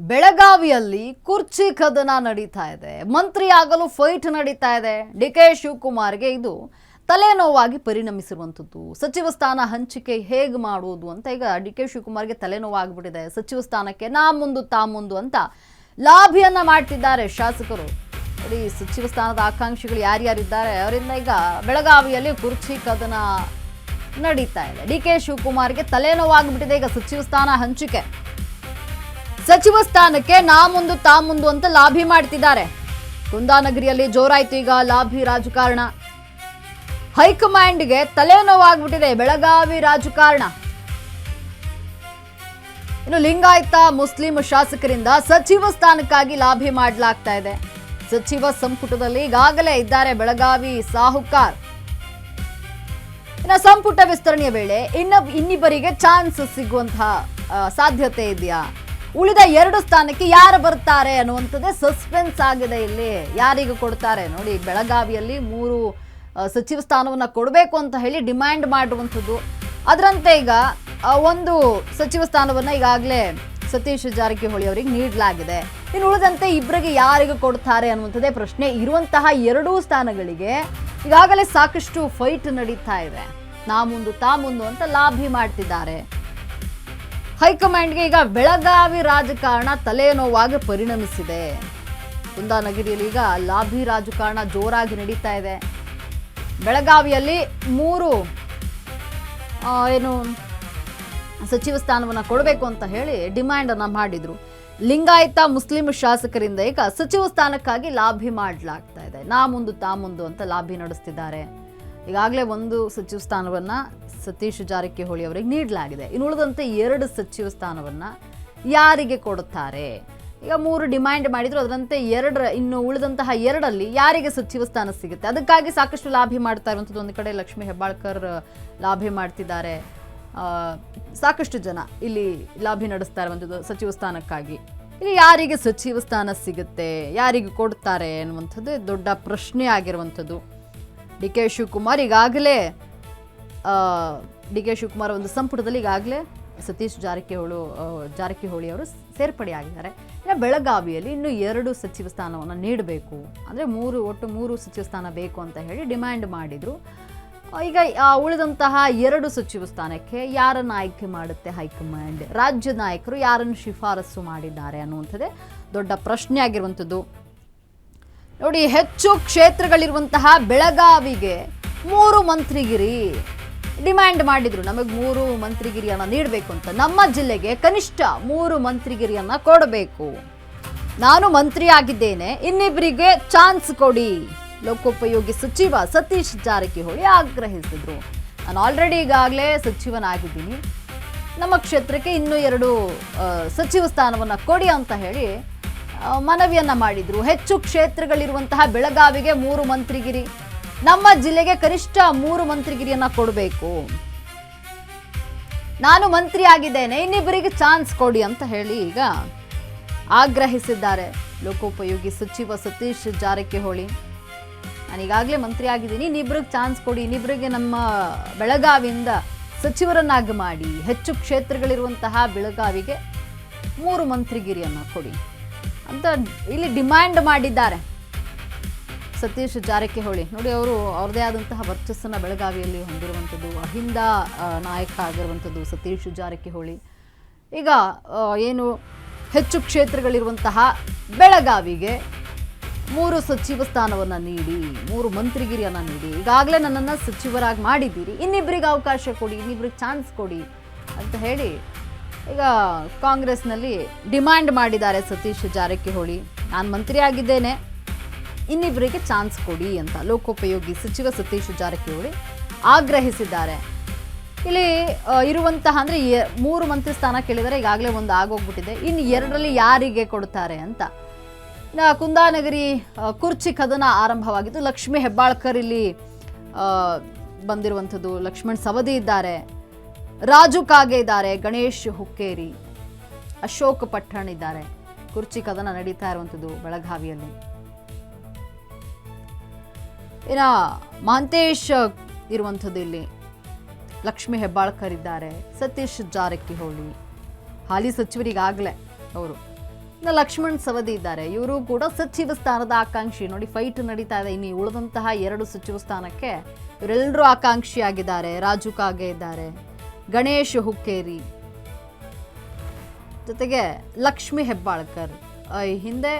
ಬೆಳಗಾವಿಯಲ್ಲಿ ಕುರ್ಚಿ ಕದನ ನಡೀತಾ ಇದೆ. ಮಂತ್ರಿ ಆಗಲು ಫೈಟ್ ನಡೀತಾ ಇದೆ. ಡಿ.ಕೆ. ಶಿವಕುಮಾರ್ಗೆ ಇದು ತಲೆನೋವಾಗಿ ಪರಿಣಮಿಸಿರುವಂಥದ್ದು. ಸಚಿವ ಸ್ಥಾನ ಹಂಚಿಕೆ ಹೇಗೆ ಮಾಡುವುದು ಅಂತ ಈಗ ಡಿ.ಕೆ. ಶಿವಕುಮಾರ್ಗೆ ತಲೆನೋವಾಗ್ಬಿಟ್ಟಿದೆ. ಸಚಿವ ಸ್ಥಾನಕ್ಕೆ ನಾ ಮುಂದು ಅಂತ ಲಾಭಿಯನ್ನ ಮಾಡ್ತಿದ್ದಾರೆ ಶಾಸಕರು. ಈ ಸಚಿವ ಸ್ಥಾನದ ಆಕಾಂಕ್ಷಿಗಳು ಯಾರ್ಯಾರಿದ್ದಾರೆ ಅವರಿಂದ ಈಗ ಬೆಳಗಾವಿಯಲ್ಲಿ ಕುರ್ಚಿ ಕದನ ನಡೀತಾ ಇದೆ. ಡಿ.ಕೆ. ಶಿವಕುಮಾರ್ಗೆ ತಲೆನೋವಾಗ್ಬಿಟ್ಟಿದೆ ಈಗ ಸಚಿವ ಸ್ಥಾನ ಹಂಚಿಕೆ. ಸಚಿವ ಸ್ಥಾನಕ್ಕೆ ನಾ ಮುಂದು ಅಂತ ಲಾಭಿ ಮಾಡ್ತಿದ್ದಾರೆ. ಕುಂದಾನಗರಿಯಲ್ಲಿ ಜೋರಾಯ್ತು ಈಗ ಲಾಭಿ ರಾಜಕಾರಣ. ಹೈಕಮಾಂಡ್ಗೆ ತಲೆನೋವಾಗ್ಬಿಟ್ಟಿದೆ ಬೆಳಗಾವಿ ರಾಜಕಾರಣ. ಇನ್ನು ಲಿಂಗಾಯತ ಮುಸ್ಲಿಂ ಶಾಸಕರಿಂದ ಸಚಿವ ಸ್ಥಾನಕ್ಕಾಗಿ ಲಾಭಿ ಮಾಡಲಾಗ್ತಾ ಇದೆ. ಸಚಿವ ಸಂಪುಟದಲ್ಲಿ ಈಗಾಗಲೇ ಇದ್ದಾರೆ ಬೆಳಗಾವಿ ಸಾಹುಕಾರ್. ಇನ್ನು ಸಂಪುಟ ವಿಸ್ತರಣೆಯ ವೇಳೆ ಇನ್ನಿಬ್ಬರಿಗೆ ಚಾನ್ಸ್ ಸಿಗುವಂತಹ ಸಾಧ್ಯತೆ ಇದೆಯಾ? ಉಳಿದ 2 ಸ್ಥಾನಕ್ಕೆ ಯಾರು ಬರ್ತಾರೆ ಅನ್ನುವಂಥದ್ದೇ ಸಸ್ಪೆನ್ಸ್ ಆಗಿದೆ. ಇಲ್ಲಿ ಯಾರಿಗೆ ಕೊಡ್ತಾರೆ ನೋಡಿ. ಬೆಳಗಾವಿಯಲ್ಲಿ 3 ಸಚಿವ ಸ್ಥಾನವನ್ನು ಕೊಡಬೇಕು ಅಂತ ಹೇಳಿ ಡಿಮ್ಯಾಂಡ್ ಮಾಡಿರುವಂಥದ್ದು. ಅದರಂತೆ ಈಗ ಒಂದು ಸಚಿವ ಸ್ಥಾನವನ್ನು ಈಗಾಗಲೇ ಸತೀಶ್ ಜಾರಕಿಹೊಳಿ ಅವರಿಗೆ ನೀಡಲಾಗಿದೆ. ಇನ್ನು ಉಳಿದಂತೆ ಇಬ್ಬರಿಗೆ ಯಾರಿಗೆ ಕೊಡ್ತಾರೆ ಅನ್ನುವಂಥದ್ದೇ ಪ್ರಶ್ನೆ. ಇರುವಂತಹ 2 ಸ್ಥಾನಗಳಿಗೆ ಈಗಾಗಲೇ ಸಾಕಷ್ಟು ಫೈಟ್ ನಡೀತಾ ಇದೆ. ನಾ ಮುಂದು ಅಂತ ಲಾಭಿ ಮಾಡ್ತಿದ್ದಾರೆ. ಹೈಕಮಾಂಡ್ಗೆ ಈಗ ಬೆಳಗಾವಿ ರಾಜಕಾರಣ ತಲೆನೋವಾಗಿ ಪರಿಣಮಿಸಿದೆ. ಕುಂದಾನಗರಿಯಲ್ಲಿ ಈಗ ಲಾಭಿ ರಾಜಕಾರಣ ಜೋರಾಗಿ ನಡೀತಾ ಇದೆ. ಬೆಳಗಾವಿಯಲ್ಲಿ 3 ಸಚಿವ ಸ್ಥಾನವನ್ನು ಕೊಡಬೇಕು ಅಂತ ಹೇಳಿ ಡಿಮ್ಯಾಂಡ್ ಅನ್ನ ಮಾಡಿದ್ರು. ಲಿಂಗಾಯತ ಮುಸ್ಲಿಂ ಶಾಸಕರಿಂದ ಈಗ ಸಚಿವ ಸ್ಥಾನಕ್ಕಾಗಿ ಲಾಭಿ ಮಾಡಲಾಗ್ತಾ ಇದೆ. ನಾ ಮುಂದು ಅಂತ ಲಾಭಿ ನಡೆಸ್ತಿದ್ದಾರೆ. ಈಗಾಗಲೇ 1 ಸಚಿವ ಸ್ಥಾನವನ್ನ ಸತೀಶ್ ಜಾರಕಿಹೊಳಿ ಅವರಿಗೆ ನೀಡಲಾಗಿದೆ. ಇನ್ನು ಉಳಿದಂತೆ 2 ಸಚಿವ ಸ್ಥಾನವನ್ನ ಯಾರಿಗೆ ಕೊಡುತ್ತಾರೆ? ಈಗ 3 ಡಿಮ್ಯಾಂಡ್ ಮಾಡಿದ್ರು. ಅದರಂತೆ ಇನ್ನು ಉಳಿದಂತಹ 2ರಲ್ಲಿ ಯಾರಿಗೆ ಸಚಿವ ಸ್ಥಾನ ಸಿಗುತ್ತೆ? ಅದಕ್ಕಾಗಿ ಸಾಕಷ್ಟು ಲಾಭಿ ಮಾಡ್ತಾ ಇರುವಂಥದ್ದು. ಒಂದು ಕಡೆ ಲಕ್ಷ್ಮೀ ಹೆಬ್ಬಾಳ್ಕರ್ ಲಾಭಿ ಮಾಡ್ತಿದ್ದಾರೆ. ಸಾಕಷ್ಟು ಜನ ಇಲ್ಲಿ ಲಾಭಿ ನಡೆಸ್ತಾ ಇರುವಂಥದ್ದು ಸಚಿವ ಸ್ಥಾನಕ್ಕಾಗಿ. ಇಲ್ಲಿ ಯಾರಿಗೆ ಸಚಿವ ಸ್ಥಾನ ಸಿಗುತ್ತೆ, ಯಾರಿಗೆ ಕೊಡ್ತಾರೆ ಅನ್ನುವಂಥದ್ದು ದೊಡ್ಡ ಪ್ರಶ್ನೆ ಆಗಿರುವಂಥದ್ದು. ಡಿ.ಕೆ. ಶಿವಕುಮಾರ್ ಈಗಾಗಲೇ ಡಿ.ಕೆ. ಶಿವಕುಮಾರ್ ಒಂದು ಸಂಪುಟದಲ್ಲಿ ಈಗಾಗಲೇ ಸತೀಶ್ ಜಾರಕಿಹೊಳಿ ಅವರು ಸೇರ್ಪಡೆಯಾಗಿದ್ದಾರೆ. ಇನ್ನು ಬೆಳಗಾವಿಯಲ್ಲಿ ಇನ್ನು 2 ಸಚಿವ ಸ್ಥಾನವನ್ನು ನೀಡಬೇಕು, ಅಂದರೆ ಒಟ್ಟು 3 ಸಚಿವ ಸ್ಥಾನ ಬೇಕು ಅಂತ ಹೇಳಿ ಡಿಮ್ಯಾಂಡ್ ಮಾಡಿದರು. ಈಗ ಉಳಿದಂತಹ 2 ಸಚಿವ ಸ್ಥಾನಕ್ಕೆ ಯಾರನ್ನು ಆಯ್ಕೆ ಮಾಡುತ್ತೆ ಹೈಕಮಾಂಡ್? ರಾಜ್ಯ ನಾಯಕರು ಯಾರನ್ನು ಶಿಫಾರಸು ಮಾಡಿದ್ದಾರೆ ಅನ್ನುವಂಥದ್ದೇ ದೊಡ್ಡ ಪ್ರಶ್ನೆ ಆಗಿರುವಂಥದ್ದು. ನೋಡಿ, ಹೆಚ್ಚು ಕ್ಷೇತ್ರಗಳಿರುವಂತಹ ಬೆಳಗಾವಿಗೆ 3 ಮಂತ್ರಿಗಿರಿ ಡಿಮ್ಯಾಂಡ್ ಮಾಡಿದ್ರು. ನಮಗೆ 3 ಮಂತ್ರಿಗಿರಿಯನ್ನು ನೀಡಬೇಕು ಅಂತ. ನಮ್ಮ ಜಿಲ್ಲೆಗೆ ಕನಿಷ್ಠ 3 ಮಂತ್ರಿಗಿರಿಯನ್ನು ಕೊಡಬೇಕು. ನಾನು ಮಂತ್ರಿ ಆಗಿದ್ದೇನೆ, ಇನ್ನಿಬ್ಬರಿಗೆ ಚಾನ್ಸ್ ಕೊಡಿ, ಲೋಕೋಪಯೋಗಿ ಸಚಿವ ಸತೀಶ್ ಜಾರಕಿಹೊಳಿ ಆಗ್ರಹಿಸಿದ್ರು. ನಾನು ಆಲ್ರೆಡಿ ಈಗಾಗಲೇ ಸಚಿವನಾಗಿದ್ದೀನಿ, ನಮ್ಮ ಕ್ಷೇತ್ರಕ್ಕೆ ಇನ್ನೂ 2 ಸಚಿವ ಸ್ಥಾನವನ್ನು ಕೊಡಿ ಅಂತ ಹೇಳಿ ಮನವಿಯನ್ನ ಮಾಡಿದ್ರು. ಹೆಚ್ಚು ಕ್ಷೇತ್ರಗಳಿರುವಂತಹ ಬೆಳಗಾವಿಗೆ 3 ಮಂತ್ರಿಗಿರಿ, ನಮ್ಮ ಜಿಲ್ಲೆಗೆ ಕನಿಷ್ಠ 3 ಮಂತ್ರಿಗಿರಿಯನ್ನ ಕೊಡಬೇಕು. ನಾನು ಮಂತ್ರಿ ಆಗಿದ್ದೇನೆ, ಇನ್ನಿಬ್ಬರಿಗೆ ಚಾನ್ಸ್ ಕೊಡಿ ಅಂತ ಹೇಳಿ ಈಗ ಆಗ್ರಹಿಸಿದ್ದಾರೆ ಲೋಕೋಪಯೋಗಿ ಸಚಿವ ಸತೀಶ್ ಜಾರಕಿಹೊಳಿ. ನಾನು ಈಗಾಗಲೇ ಮಂತ್ರಿ ಆಗಿದ್ದೀನಿ, ಇನ್ನಿಬ್ಬರಿಗೆ ಚಾನ್ಸ್ ಕೊಡಿ, ಇನ್ನಿಬ್ಬರಿಗೆ ನಮ್ಮ ಬೆಳಗಾವಿಯಿಂದ ಸಚಿವರನ್ನಾಗಿ ಮಾಡಿ, ಹೆಚ್ಚು ಕ್ಷೇತ್ರಗಳಿರುವಂತಹ ಬೆಳಗಾವಿಗೆ 3 ಮಂತ್ರಿಗಿರಿಯನ್ನು ಕೊಡಿ ಅಂತ ಇಲ್ಲಿ ಡಿಮ್ಯಾಂಡ್ ಮಾಡಿದ್ದಾರೆ ಸತೀಶ್ ಜಾರಕಿಹೊಳಿ. ನೋಡಿ, ಅವರು ಅವ್ರದೇ ಆದಂತಹ ವರ್ಚಸ್ಸನ್ನು ಬೆಳಗಾವಿಯಲ್ಲಿ ಹೊಂದಿರುವಂಥದ್ದು, ಅಹಿಂದ ನಾಯಕ ಆಗಿರುವಂಥದ್ದು ಸತೀಶ್ ಜಾರಕಿಹೊಳಿ. ಈಗ ಹೆಚ್ಚು ಕ್ಷೇತ್ರಗಳಿರುವಂತಹ ಬೆಳಗಾವಿಗೆ 3 ಸಚಿವ ಸ್ಥಾನವನ್ನು ನೀಡಿ, 3 ಮಂತ್ರಿಗಿರಿಯನ್ನು ನೀಡಿ, ಈಗಾಗಲೇ ನನ್ನನ್ನು ಸಚಿವರಾಗಿ ಮಾಡಿದ್ದೀರಿ, ಇನ್ನಿಬ್ಬರಿಗೆ ಅವಕಾಶ ಕೊಡಿ, ಇನ್ನಿಬ್ಬರಿಗೆ ಚಾನ್ಸ್ ಕೊಡಿ ಅಂತ ಹೇಳಿ ಈಗ ಕಾಂಗ್ರೆಸ್ನಲ್ಲಿ ಡಿಮ್ಯಾಂಡ್ ಮಾಡಿದ್ದಾರೆ ಸತೀಶ್ ಜಾರಕಿಹೊಳಿ. ನಾನು ಮಂತ್ರಿ ಆಗಿದ್ದೇನೆ, ಇನ್ನಿಬ್ಬರಿಗೆ ಚಾನ್ಸ್ ಕೊಡಿ ಅಂತ ಲೋಕೋಪಯೋಗಿ ಸಚಿವ ಸತೀಶ್ ಜಾರಕಿಹೊಳಿ ಆಗ್ರಹಿಸಿದ್ದಾರೆ. ಇಲ್ಲಿ ಇರುವಂತಹ ಅಂದರೆ 3 ಮಂತ್ರಿ ಸ್ಥಾನ ಕೇಳಿದರೆ ಈಗಾಗಲೇ 1 ಆಗೋಗ್ಬಿಟ್ಟಿದೆ. ಇನ್ನು 2ರಲ್ಲಿ ಯಾರಿಗೆ ಕೊಡ್ತಾರೆ ಅಂತ. ಕುಂದಾನಗರಿ ಕುರ್ಚಿ ಕದನ ಆರಂಭವಾಗಿದ್ದು. ಲಕ್ಷ್ಮೀ ಹೆಬ್ಬಾಳ್ಕರ್ ಇಲ್ಲಿ ಬಂದಿರುವಂಥದ್ದು, ಲಕ್ಷ್ಮಣ್ ಸವದಿ ಇದ್ದಾರೆ, ರಾಜು ಕಾಗೆ ಇದ್ದಾರೆ, ಗಣೇಶ್ ಹುಕ್ಕೇರಿ, ಅಶೋಕ್ ಪಟ್ಟಣ್ ಇದ್ದಾರೆ. ಕುರ್ಚಿ ಕದನ ನಡೀತಾ ಇರುವಂಥದ್ದು ಬೆಳಗಾವಿಯಲ್ಲಿ. ಇನ್ನು ಮಹಂತೇಶ್ ಇರುವಂಥದ್ದು ಇಲ್ಲಿ, ಲಕ್ಷ್ಮೀ ಹೆಬ್ಬಾಳ್ಕರ್ ಇದ್ದಾರೆ, ಸತೀಶ್ ಜಾರಕಿಹೊಳಿ ಹಾಲಿ ಸಚಿವರಿಗಾಗಲೇ ಅವರು ಇನ್ನು ಲಕ್ಷ್ಮಣ್ ಸವದಿ ಇದ್ದಾರೆ, ಇವರು ಕೂಡ ಸಚಿವ ಸ್ಥಾನದ ಆಕಾಂಕ್ಷಿ. ನೋಡಿ, ಫೈಟ್ ನಡೀತಾ ಇದೆ. ಇನ್ನು ಉಳಿದಂತಹ 2 ಸಚಿವ ಸ್ಥಾನಕ್ಕೆ ಇವರೆಲ್ಲರೂ ಆಕಾಂಕ್ಷಿಯಾಗಿದ್ದಾರೆ. ರಾಜು ಕಾಗೆ ಇದ್ದಾರೆ, ಗಣೇಶ್ ಹುಕ್ಕೇರಿ, ಜೊತೆಗೆ ಲಕ್ಷ್ಮಿ ಹೆಬ್ಬಾಳ್ಕರ್. ಈ ಹಿಂದೆ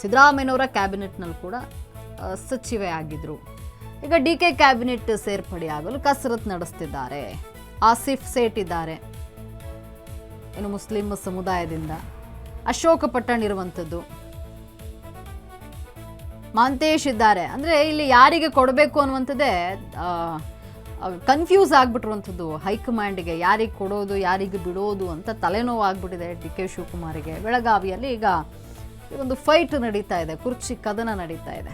ಸಿದ್ದರಾಮಯ್ಯನವರ ಕ್ಯಾಬಿನೆಟ್ನಲ್ಲಿ ಕೂಡ ಸಚಿವೆ ಆಗಿದ್ರು. ಈಗ DK ಕ್ಯಾಬಿನೆಟ್ ಸೇರ್ಪಡೆಯಾಗಲು ಕಸರತ್ತು ನಡೆಸ್ತಿದ್ದಾರೆ. ಆಸಿಫ್ ಸೇಠ್ ಇದ್ದಾರೆ, ಇನ್ನು ಮುಸ್ಲಿಂ ಸಮುದಾಯದಿಂದ. ಅಶೋಕ್ ಪಟ್ಟಣ್ ಇರುವಂಥದ್ದು, ಮಾಂತೇಶ್ ಇದ್ದಾರೆ. ಅಂದರೆ ಇಲ್ಲಿ ಯಾರಿಗೆ ಕೊಡಬೇಕು ಅನ್ನುವಂಥದ್ದೇ ಕನ್ಫ್ಯೂಸ್ ಆಗಿಬಿಟ್ಟಿರುವಂಥದ್ದು ಹೈಕಮಾಂಡ್ಗೆ. ಯಾರಿಗೆ ಕೊಡೋದು, ಯಾರಿಗೆ ಬಿಡೋದು ಅಂತ ತಲೆನೋವು ಆಗ್ಬಿಟ್ಟಿದೆ DK ಶಿವಕುಮಾರಿಗೆ. ಬೆಳಗಾವಿಯಲ್ಲಿ ಈಗ ಒಂದು ಫೈಟ್ ನಡೀತಾ ಇದೆ, ಕುರ್ಚಿ ಕದನ ನಡೀತಾ ಇದೆ.